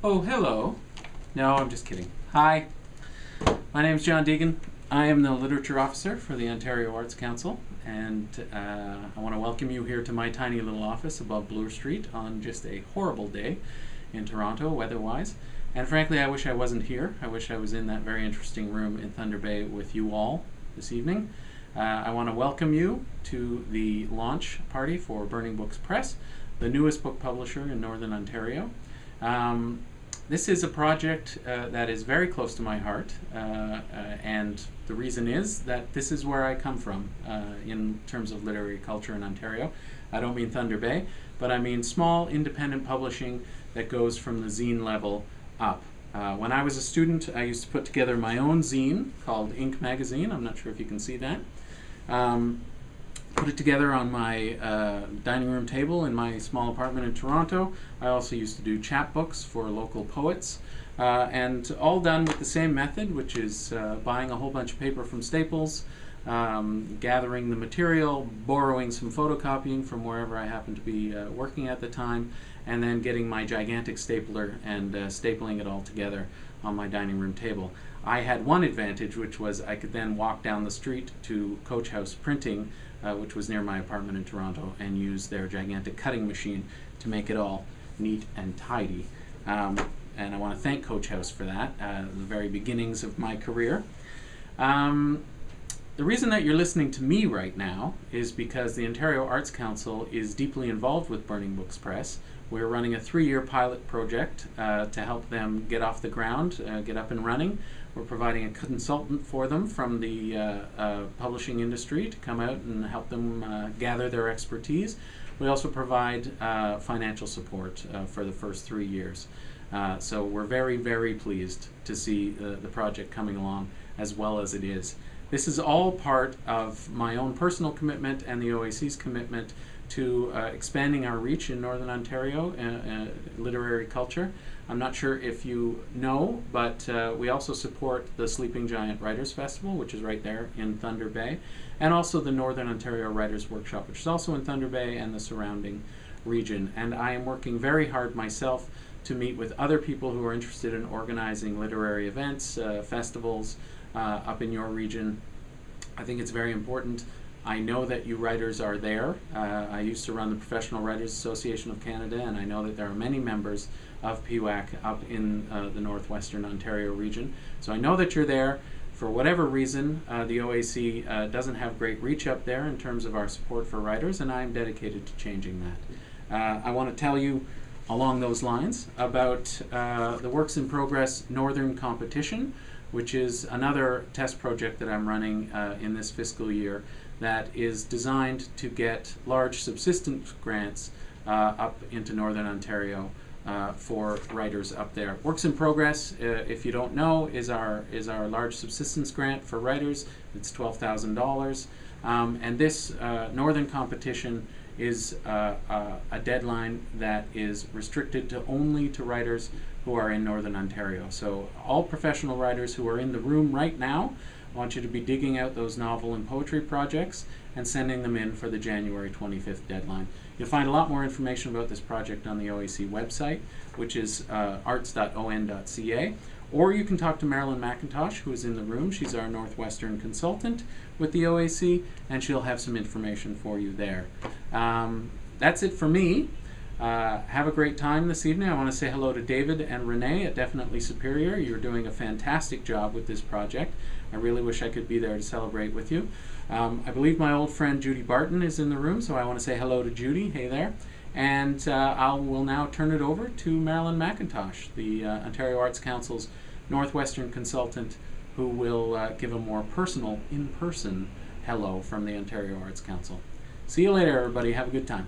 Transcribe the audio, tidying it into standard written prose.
Oh, hello. No, I'm just kidding. Hi, my name is John Degen. I am the Literature Officer for the Ontario Arts Council, and I want to welcome you here to my tiny little office above Bloor Street on just a horrible day in Toronto, weather-wise. And frankly, I wish I wasn't here. I wish I was in that very interesting room in Thunder Bay with you all this evening. I want to welcome you to the launch party for Burning.Books.press, the newest book publisher in Northern Ontario. This is a project that is very close to my heart, and the reason is that this is where I come from in terms of literary culture in Ontario. I don't mean Thunder Bay, but I mean small independent publishing that goes from the zine level up. When I was a student, I used to put together my own zine called Ink Magazine. I'm not sure if you can see that. Put it together on my dining room table in my small apartment in Toronto. I also used to do chapbooks for local poets, and all done with the same method, which is buying a whole bunch of paper from Staples, gathering the material, borrowing some photocopying from wherever I happened to be working at the time, and then getting my gigantic stapler and stapling it all together on my dining room table. I had one advantage, which was I could then walk down the street to Coach House Printing, which was near my apartment in Toronto, and use their gigantic cutting machine to make it all neat and tidy. And I want to thank Coach House for that, the very beginnings of my career. The reason that you're listening to me right now is because the Ontario Arts Council is deeply involved with Burning.Books.press. We're running a 3-year pilot project to help them get off the ground, get up and running. We're providing a consultant for them from the publishing industry to come out and help them gather their expertise. We also provide financial support for the first 3 years. So we're very, very pleased to see the project coming along as well as it is. This is all part of my own personal commitment and the OAC's commitment to expanding our reach in Northern Ontario literary culture. I'm not sure if you know, but we also support the Sleeping Giant Writers Festival, which is right there in Thunder Bay, and also the Northern Ontario Writers Workshop, which is also in Thunder Bay and the surrounding region. And I am working very hard myself to meet with other people who are interested in organizing literary events, festivals up in your region. I think it's very important. I know that you writers are there. I used to run the Professional Writers Association of Canada, and I know that there are many members of PWAC up in the Northwestern Ontario region. So I know that you're there. For whatever reason, the OAC doesn't have great reach up there in terms of our support for writers, and I am dedicated to changing that. I want to tell you along those lines about the Works in Progress Northern Competition, which is another test project that I'm running in this fiscal year that is designed to get large subsistence grants up into Northern Ontario for writers up there. Works in Progress, if you don't know, is our large subsistence grant for writers. It's $12,000, and this Northern competition is a deadline that is restricted only to writers who are in Northern Ontario. So all professional writers who are in the room right now, I want you to be digging out those novel and poetry projects and sending them in for the January 25th deadline. You'll find a lot more information about this project on the OAC website, which is arts.on.ca, or you can talk to Marilyn McIntosh, who is in the room. She's our Northwestern consultant with the OAC, and she'll have some information for you there. That's it for me. Have a great time this evening. I want to say hello to David and Renee at Definitely Superior. You're doing a fantastic job with this project. I really wish I could be there to celebrate with you. I believe my old friend Judy Barton is in the room, so I want to say hello to Judy. Hey there. And I will now turn it over to Marilyn McIntosh, the Ontario Arts Council's Northwestern consultant, who will give a more personal, in-person hello from the Ontario Arts Council. See you later, everybody. Have a good time.